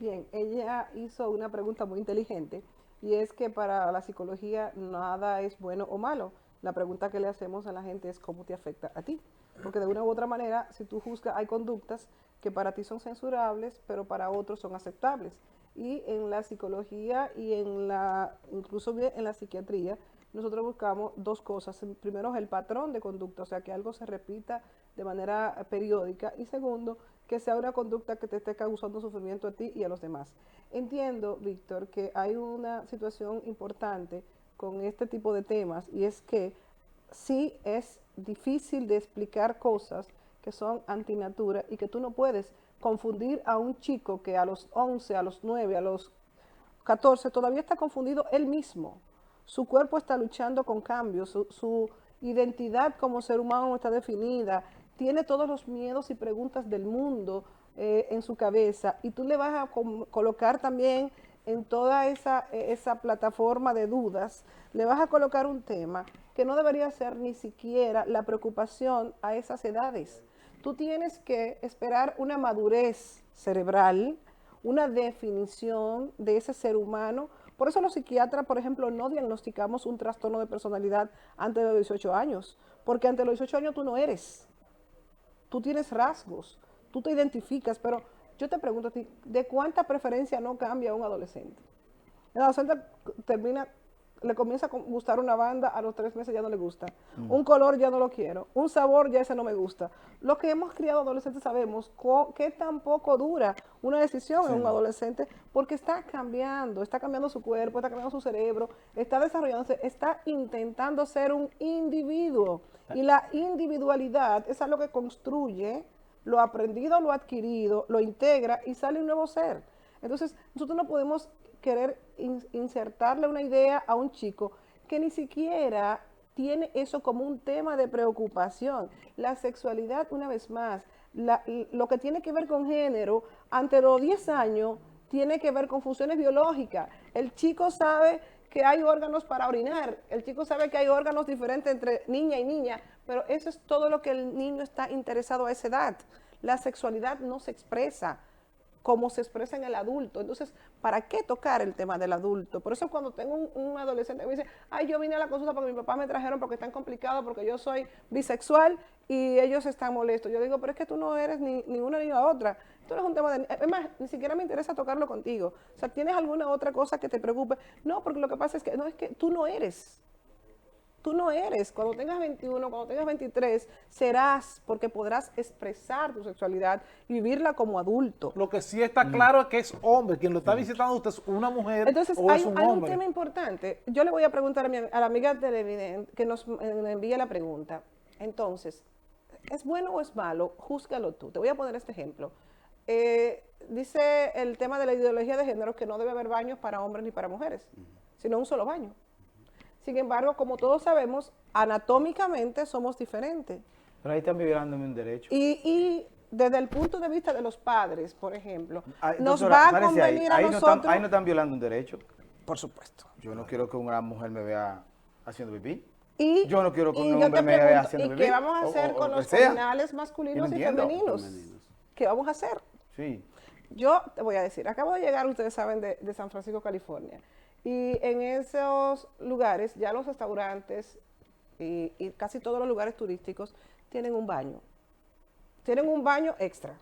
Bien, ella hizo una pregunta muy inteligente y es que para la psicología nada es bueno o malo. La pregunta que le hacemos a la gente es cómo te afecta a ti. Porque de una u otra manera, si tú juzgas, hay conductas que para ti son censurables, pero para otros son aceptables. Y en la psicología y incluso en la psiquiatría, nosotros buscamos dos cosas. Primero es el patrón de conducta, o sea, que algo se repita de manera periódica. Y segundo, que sea una conducta que te esté causando sufrimiento a ti y a los demás. Entiendo, Víctor, que hay una situación importante con este tipo de temas, y es que sí es difícil de explicar cosas que son antinatura y que tú no puedes confundir a un chico que a los 11, a los 9, a los 14 todavía está confundido él mismo. Su cuerpo está luchando con cambios, su identidad como ser humano no está definida, tiene todos los miedos y preguntas del mundo en su cabeza, y tú le vas a colocar también en toda esa plataforma de dudas, le vas a colocar un tema que no debería ser ni siquiera la preocupación a esas edades. Tú tienes que esperar una madurez cerebral, una definición de ese ser humano. Por eso los psiquiatras, por ejemplo, no diagnosticamos un trastorno de personalidad antes de los 18 años, porque antes de los 18 años tú no eres. Tú tienes rasgos, tú te identificas, pero yo te pregunto a ti, ¿de cuánta preferencia no cambia un adolescente? El adolescente le comienza a gustar una banda, a los 3 meses ya no le gusta. Un color ya no lo quiero. Un sabor ya ese no me gusta. Los que hemos criado adolescentes sabemos qué tan poco dura una decisión en un adolescente, porque está cambiando su cuerpo, está cambiando su cerebro, está desarrollándose, está intentando ser un individuo. Y la individualidad es algo que construye lo aprendido, lo adquirido, lo integra y sale un nuevo ser. Entonces, nosotros no podemos querer insertarle una idea a un chico que ni siquiera tiene eso como un tema de preocupación. La sexualidad, una vez más, lo que tiene que ver con género, ante los 10 años, tiene que ver con funciones biológicas. El chico sabe que hay órganos para orinar, el chico sabe que hay órganos diferentes entre niña y niña, pero eso es todo lo que el niño está interesado a esa edad. La sexualidad no se expresa como se expresa en el adulto. Entonces, ¿para qué tocar el tema del adulto? Por eso cuando tengo un adolescente que me dice, ay, yo vine a la consulta porque mi papá me trajeron porque están complicados, porque yo soy bisexual y ellos están molestos. Yo digo, pero es que tú no eres ni una ni la otra. Esto no es un tema de... Es más, ni siquiera me interesa tocarlo contigo. O sea, ¿tienes alguna otra cosa que te preocupe? No, porque lo que pasa es que, no, es que tú no eres. tú no eres. Cuando tengas 21, cuando tengas 23, serás, porque podrás expresar tu sexualidad y vivirla como adulto. Lo que sí está claro es que es hombre. Quien lo está visitando usted es una mujer Entonces, o es un hay un hombre. tema importante. Yo le voy a preguntar a la amiga televidente que nos envíe la pregunta. Entonces, ¿es bueno o es malo? Júzgalo tú. Te voy a poner este ejemplo. Dice el tema de la ideología de género que no debe haber baños para hombres ni para mujeres, sino un solo baño. Sin embargo, como todos sabemos, anatómicamente somos diferentes. Pero ahí están violándome un derecho. Y desde el punto de vista de los padres, por ejemplo, Ay, nos doctora, va a párese ahí. convenir a Ahí nosotros... ahí no están violando un derecho. Por supuesto. Yo no quiero que una mujer me vea haciendo pipí. Y, Yo no quiero que y un yo hombre te me vea pregunto, haciendo ¿y pipí. qué vamos a hacer con lo los que sea. orinales masculinos Yo y no entiendo. femeninos? ¿Qué vamos a hacer? Sí. Yo te voy a decir, acabo de llegar, ustedes saben, de San Francisco, California. Y en esos lugares, ya los restaurantes y casi todos los lugares turísticos tienen un baño. Tienen un baño extra.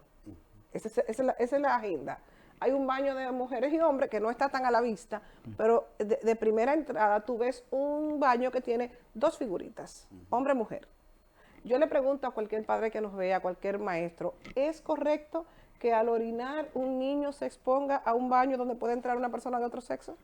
Esa es la agenda. Hay un baño de mujeres y hombres que no está tan a la vista, pero de primera entrada tú ves un baño que tiene dos figuritas, hombre-mujer. Yo le pregunto a cualquier padre que nos vea, a cualquier maestro, ¿es correcto que al orinar un niño se exponga a un baño donde puede entrar una persona de otro sexo?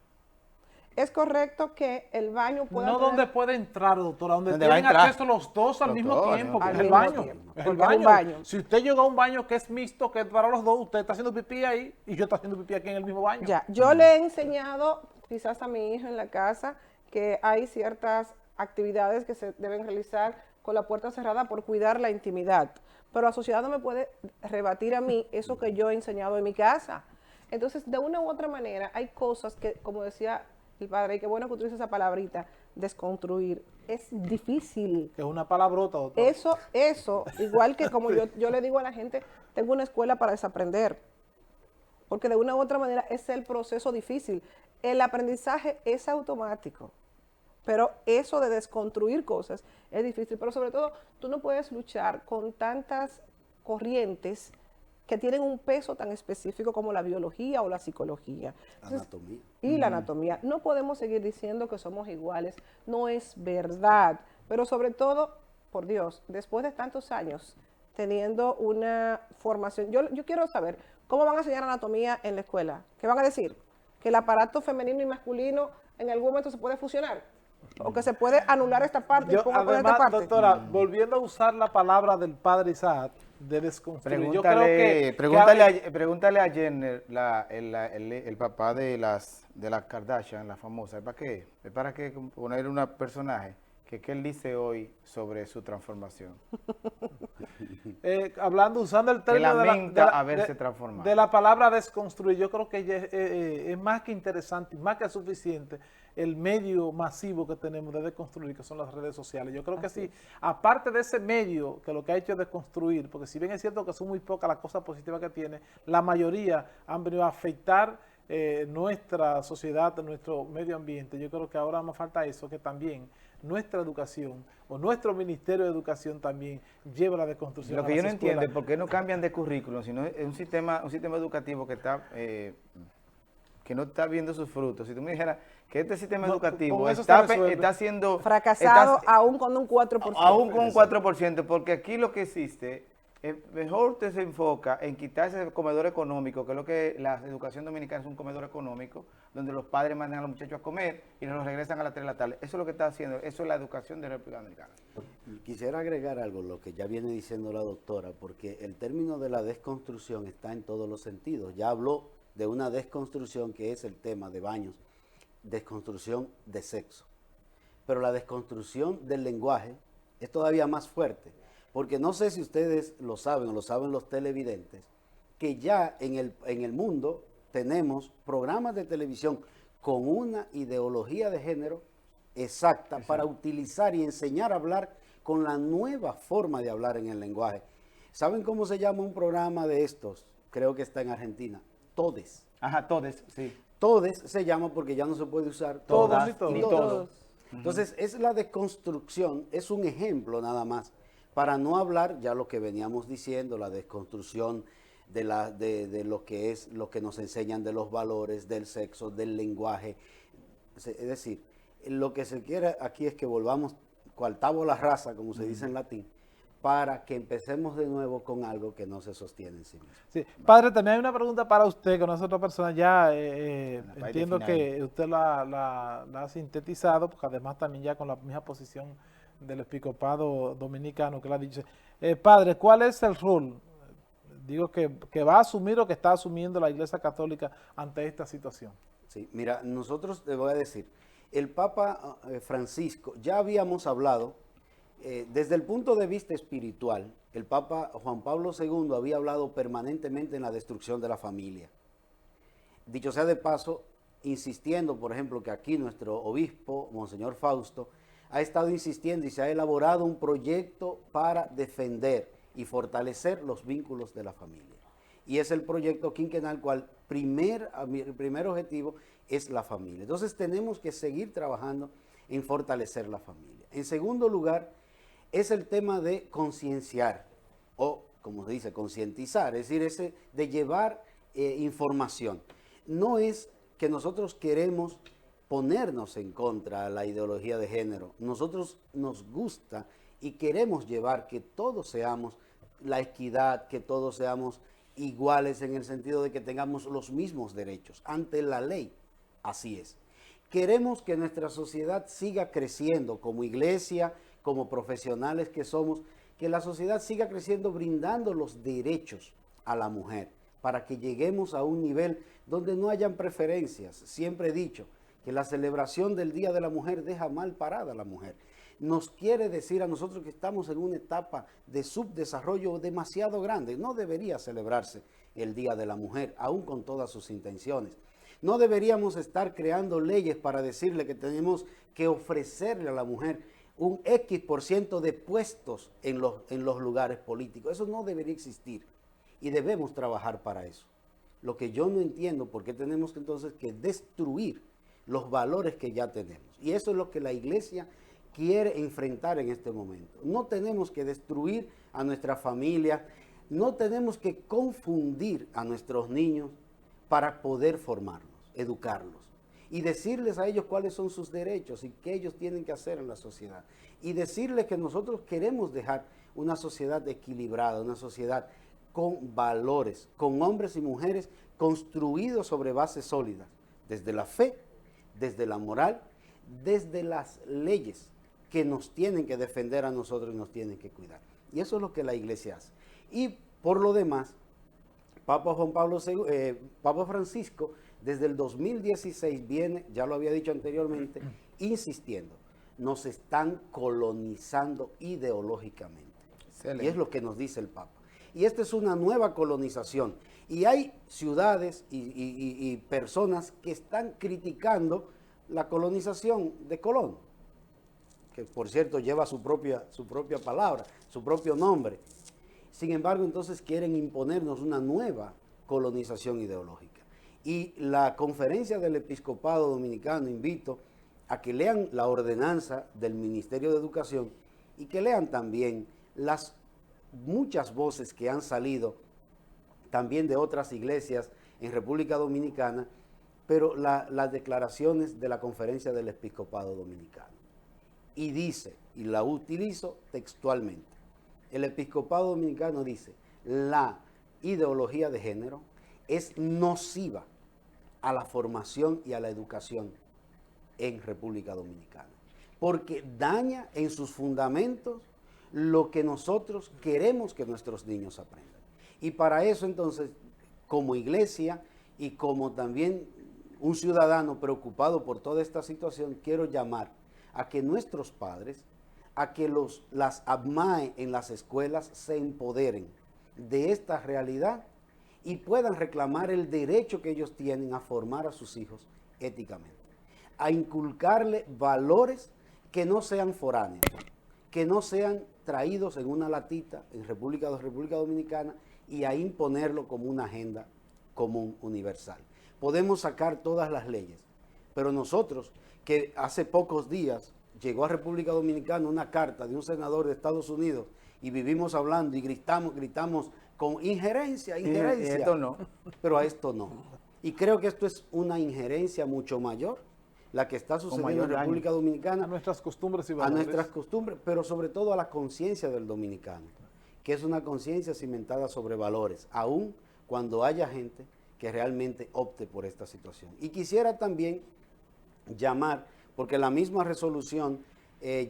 ¿Es correcto que el baño pueda No tener... donde puede entrar, doctora, donde Donde va a tienen entrar. acceso los dos al Los mismo dos, tiempo, al porque es el mismo baño. tiempo, Es el porque es un baño. baño. Si usted llega a un baño que es mixto, que es para los dos, usted está haciendo pipí ahí y yo estoy haciendo pipí aquí en el mismo baño. Ya, yo le he enseñado quizás a mi hijo en la casa que hay ciertas actividades que se deben realizar con la puerta cerrada por cuidar la intimidad, pero la sociedad no me puede rebatir a mí eso que yo he enseñado en mi casa. Entonces, de una u otra manera, hay cosas que, como decía el padre, y qué bueno que utilice esa palabrita, desconstruir, es difícil. Que es una palabrota, doctora. Eso, igual que como yo le digo a la gente, tengo una escuela para desaprender, porque de una u otra manera es el proceso difícil. El aprendizaje es automático, pero eso de desconstruir cosas es difícil, pero sobre todo tú no puedes luchar con tantas corrientes que tienen un peso tan específico como la biología o la psicología. Entonces, Anatomía. y la anatomía. No podemos seguir diciendo que somos iguales, no es verdad, pero sobre todo, por Dios, después de tantos años teniendo una formación, yo quiero saber, ¿cómo van a enseñar anatomía en la escuela? ¿Qué van a decir? ¿Que el aparato femenino y masculino en algún momento se puede fusionar? ¿O que se puede anular esta parte y pongo esta Además, parte? doctora, volviendo a usar la palabra del padre Isaac, de desconstruir, yo creo Pregúntale a Jenner, el papá de las Kardashian, la famosa, ¿para qué? Es para que poner un personaje que él dice hoy sobre su transformación. usando el término lamenta haberse transformado. de la palabra desconstruir, yo creo que es más que interesante y más que suficiente el medio masivo que tenemos de desconstruir, que son las redes sociales. Yo creo que sí, aparte de ese medio que lo que ha hecho es desconstruir, porque si bien es cierto que son muy pocas las cosas positivas que tiene, la mayoría han venido a afectar nuestra sociedad, nuestro medio ambiente. Yo creo que ahora nos falta eso, que también nuestra educación o nuestro Ministerio de Educación también lleva la desconstrucción. Lo que yo no entiendo es por qué no cambian de currículum, sino es un sistema educativo que está que no está viendo sus frutos. Si tú me dijeras que este sistema educativo con eso está siendo Fracasado aún con un 4%. aún con un 4%, porque aquí lo que existe, mejor te se enfoca en quitar ese comedor económico, que es lo que la educación dominicana es un comedor económico, donde los padres mandan a los muchachos a comer y los regresan a las 3 de la tarde. Eso es lo que está haciendo, eso es la educación de la República Dominicana. Quisiera agregar algo, lo que ya viene diciendo la doctora, porque el término de la desconstrucción está en todos los sentidos. Ya habló de una desconstrucción que es el tema de baños, desconstrucción de sexo. Pero la desconstrucción del lenguaje es todavía más fuerte, porque no sé si ustedes lo saben o lo saben los televidentes, que ya en el mundo tenemos programas de televisión con una ideología de género exacta para utilizar y enseñar a hablar con la nueva forma de hablar en el lenguaje. ¿Saben cómo se llama un programa de estos? Creo que está en Argentina. Todes. Ajá, todes, sí. Todes se llama porque ya no se puede usar Todas ni y todos. todos. Entonces, es la desconstrucción, es un ejemplo nada más, para no hablar ya lo que veníamos diciendo, la desconstrucción de lo que es, lo que nos enseñan de los valores, del sexo, del lenguaje. Es decir, Lo que se quiere aquí es que volvamos cual tabula rasa, como se dice en latín, para que empecemos de nuevo con algo que no se sostiene en sí mismo. Sí. Padre, también hay una pregunta para usted, con esa otra persona ya la parte entiendo final. que usted la ha sintetizado, porque además también ya con la misma posición del episcopado dominicano que le ha dicho. Padre, ¿cuál es el rol? Digo que va a asumir o que está asumiendo la Iglesia Católica ante esta situación. Sí, mira, nosotros te voy a decir, el Papa Francisco, ya habíamos hablado, desde el punto de vista espiritual, el Papa Juan Pablo II había hablado permanentemente en la destrucción de la familia. Dicho sea de paso, insistiendo, por ejemplo, que aquí nuestro obispo, Monseñor Fausto, ha estado insistiendo y se ha elaborado un proyecto para defender y fortalecer los vínculos de la familia. Y es el proyecto quinquenal, cual el primer objetivo es la familia. Entonces tenemos que seguir trabajando en fortalecer la familia. En segundo lugar, es el tema de concienciar, o como se dice, concientizar, es decir, ese de llevar información. No es que nosotros queremos ponernos en contra de la ideología de género. Nosotros nos gusta y queremos llevar que todos seamos la equidad, que todos seamos iguales en el sentido de que tengamos los mismos derechos ante la ley. Así es. Queremos que nuestra sociedad siga creciendo como iglesia, como profesionales que somos, que la sociedad siga creciendo brindando los derechos a la mujer para que lleguemos a un nivel donde no hayan preferencias. Siempre he dicho que la celebración del Día de la Mujer deja mal parada a la mujer. Nos quiere decir a nosotros que estamos en una etapa de subdesarrollo demasiado grande. No debería celebrarse el Día de la Mujer, aún con todas sus intenciones. No deberíamos estar creando leyes para decirle que tenemos que ofrecerle a la mujer un X% de puestos en los lugares políticos. Eso no debería existir y debemos trabajar para eso. Lo que yo no entiendo, por qué tenemos entonces que destruir los valores que ya tenemos. Y eso es lo que la iglesia quiere enfrentar en este momento. No tenemos que destruir a nuestra familia, no tenemos que confundir a nuestros niños para poder formarlos, educarlos y decirles a ellos cuáles son sus derechos y qué ellos tienen que hacer en la sociedad. Y decirles que nosotros queremos dejar una sociedad equilibrada, una sociedad con valores, con hombres y mujeres construidos sobre bases sólidas, desde la fe, desde la moral, desde las leyes que nos tienen que defender a nosotros y nos tienen que cuidar. Y eso es lo que la iglesia hace. Y por lo demás, Papa Francisco, desde el 2016 viene, ya lo había dicho anteriormente, insistiendo, nos están colonizando ideológicamente. Excelente. Y es lo que nos dice el Papa. Y esta es una nueva colonización. Y hay ciudades y personas que están criticando la colonización de Colón, que por cierto lleva su propia palabra, su propio nombre. Sin embargo, entonces quieren imponernos una nueva colonización ideológica. Y la conferencia del Episcopado Dominicano, invito a que lean la ordenanza del Ministerio de Educación y que lean también las muchas voces que han salido también de otras iglesias en República Dominicana, pero las declaraciones de la conferencia del Episcopado Dominicano. Y dice, y la utilizo textualmente, el Episcopado Dominicano dice, la ideología de género es nociva a la formación y a la educación en República Dominicana, porque daña en sus fundamentos lo que nosotros queremos que nuestros niños aprendan. Y para eso entonces, como iglesia y como también un ciudadano preocupado por toda esta situación, quiero llamar a que nuestros padres, a que las ABMAE en las escuelas se empoderen de esta realidad y puedan reclamar el derecho que ellos tienen a formar a sus hijos éticamente, a inculcarle valores que no sean foráneos, que no sean traídos en una latita en República Dominicana y a imponerlo como una agenda común universal. Podemos sacar todas las leyes, pero nosotros, que hace pocos días llegó a República Dominicana una carta de un senador de Estados Unidos y vivimos hablando y gritamos con injerencia. Y esto no. Pero a esto no. Y creo que esto es una injerencia mucho mayor la que está sucediendo en mayor daño. República Dominicana, A nuestras costumbres y a valores. nuestras costumbres, pero sobre todo a la conciencia del dominicano, que es una conciencia cimentada sobre valores, aun cuando haya gente que realmente opte por esta situación. Y quisiera también llamar, porque la misma resolución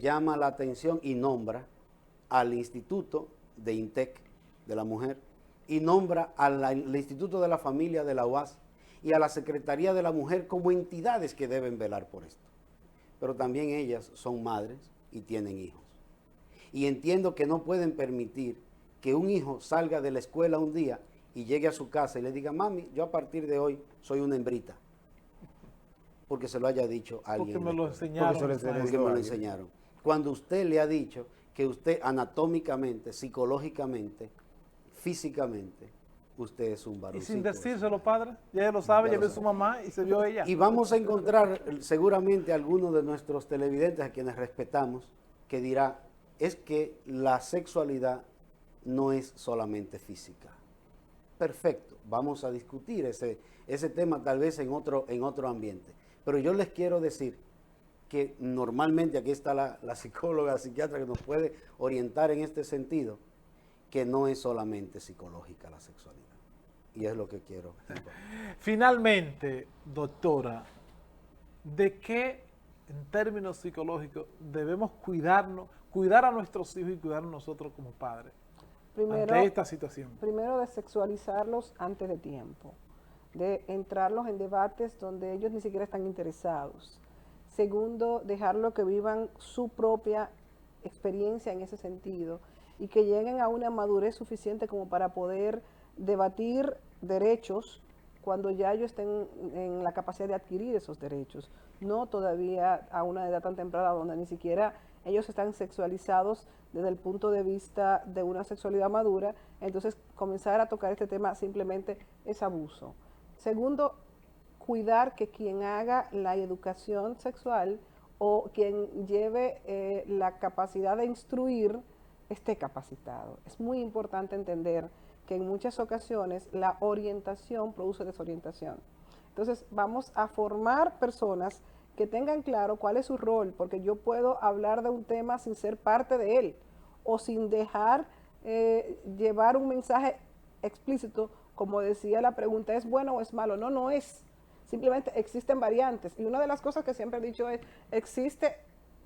llama la atención y nombra al Instituto de INTEC de la Mujer y nombra al Instituto de la Familia de la UAS y a la Secretaría de la Mujer como entidades que deben velar por esto. Pero también ellas son madres y tienen hijos. Y entiendo que no pueden permitir que un hijo salga de la escuela un día y llegue a su casa y le diga, mami, yo a partir de hoy soy una hembrita. Porque se lo haya dicho alguien. Porque me lo enseñaron. Porque Porque me lo enseñaron. Cuando usted le ha dicho que usted anatómicamente, psicológicamente, físicamente, usted es un Y varoncito. sin decírselo, padre, ya ella lo sabe, Ya ya lo vio sabe. su mamá y se vio ella. Y vamos a encontrar seguramente algunos de nuestros televidentes a quienes respetamos que dirá, es que la sexualidad no es solamente física. Perfecto, vamos a discutir ese tema tal vez en otro ambiente. Pero yo les quiero decir que normalmente aquí está la psicóloga, psiquiatra que nos puede orientar en este sentido, que no es solamente psicológica la sexualidad. Y es lo que quiero. Finalmente, doctora, ¿de qué en términos psicológicos debemos cuidarnos, cuidar a nuestros hijos y cuidarnos nosotros como padres ante esta situación? Primero, de sexualizarlos antes de tiempo, de entrarlos en debates donde ellos ni siquiera están interesados. Segundo, dejarlo que vivan su propia experiencia en ese sentido y que lleguen a una madurez suficiente como para poder debatir derechos cuando ya ellos estén en la capacidad de adquirir esos derechos, no todavía a una edad tan temprana donde ni siquiera ellos están sexualizados desde el punto de vista de una sexualidad madura. Entonces comenzar a tocar este tema simplemente es abuso. Segundo, cuidar que quien haga la educación sexual o quien lleve la capacidad de instruir esté capacitado. Es muy importante entender que en muchas ocasiones la orientación produce desorientación. Entonces vamos a formar personas que tengan claro cuál es su rol, porque yo puedo hablar de un tema sin ser parte de él o sin dejar llevar un mensaje explícito, como decía la pregunta, ¿es bueno o es malo? No, no es. Simplemente existen variantes. Y una de las cosas que siempre he dicho es, existe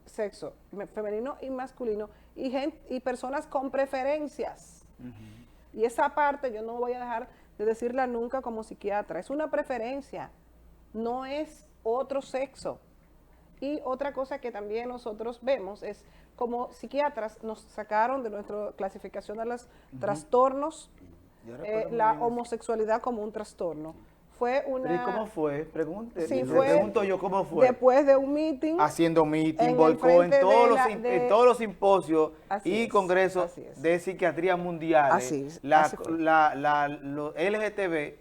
sexo femenino y masculino y personas con preferencias. Y esa parte yo no voy a dejar de decirla nunca como psiquiatra. Es una preferencia, no es otro sexo. Y otra cosa que también nosotros vemos es, como psiquiatras nos sacaron de nuestra clasificación de los trastornos, la homosexualidad como un trastorno. Fue una... ¿Pero y cómo fue? Sí, Le fue pregunto yo cómo fue. Después de un meeting. Haciendo meeting, en el boicot, frente en todos, de todos los simposios Así y es, congresos así es. de psiquiatría mundiales. Así es, Los así fue. los LGTB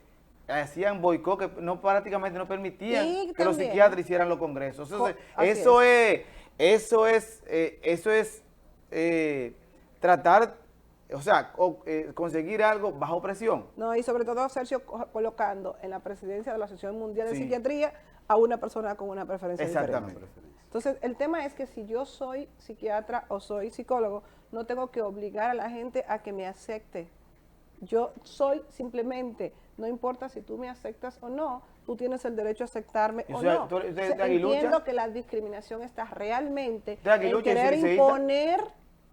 hacían boicot que no, prácticamente no permitían Y que los también, psiquiatras hicieran los congresos. Entonces, así eso es tratar, o sea, conseguir algo bajo presión. No, y sobre todo Sergio colocando en la presidencia de la Asociación Mundial de Sí. Psiquiatría a una persona con una preferencia Exactamente. diferente. Entonces, el tema es que si yo soy psiquiatra o soy psicólogo, no tengo que obligar a la gente a que me acepte. Yo soy simplemente, no importa si tú me aceptas o no, tú tienes el derecho a aceptarme Y o usted- no. tú eres de O sea, aguilucha. entiendo que la discriminación está realmente ¿De aguilucha en y querer siliceíta? imponer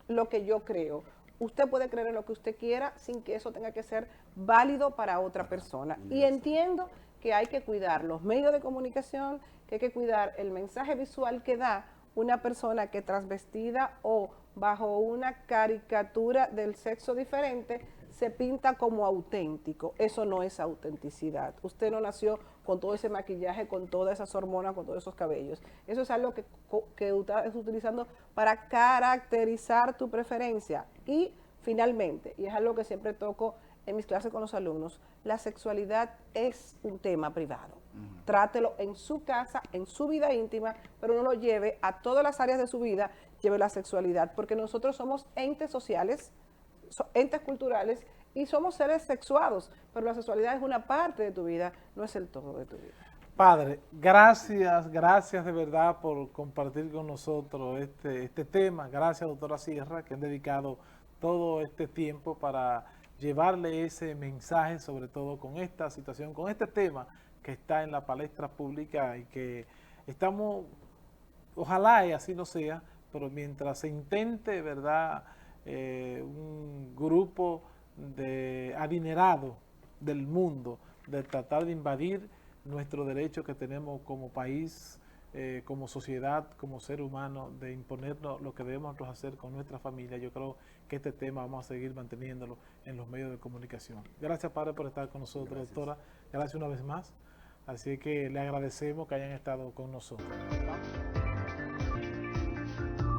lo que yo creo. Usted puede creer en lo que usted quiera sin que eso tenga que ser válido para otra persona. Y entiendo que hay que cuidar los medios de comunicación, que hay que cuidar el mensaje visual que da una persona que transvestida o bajo una caricatura del sexo diferente se pinta como auténtico. Eso no es autenticidad. Usted no nació con todo ese maquillaje, con todas esas hormonas, con todos esos cabellos. Eso es algo que estás utilizando para caracterizar tu preferencia. Y finalmente, y es algo que siempre toco en mis clases con los alumnos, la sexualidad es un tema privado. Trátelo en su casa, en su vida íntima, pero no lo lleve a todas las áreas de su vida, lleve la sexualidad, porque nosotros somos entes sociales, entes culturales y somos seres sexuados, pero la sexualidad es una parte de tu vida, no es el todo de tu vida. Padre, gracias de verdad por compartir con nosotros este tema. Gracias, doctora Sierra, que han dedicado todo este tiempo para llevarle ese mensaje, sobre todo con esta situación, con este tema que está en la palestra pública y que estamos, ojalá y así no sea, pero mientras se intente, ¿verdad?, un grupo de adinerado del mundo de tratar de invadir nuestro derecho que tenemos como país, como sociedad, como ser humano, de imponernos lo que debemos nosotros hacer con nuestra familia. Yo creo que este tema vamos a seguir manteniéndolo en los medios de comunicación. Gracias, padre, por estar con nosotros. Gracias, doctora. Gracias una vez más. Así que le agradecemos que hayan estado con nosotros.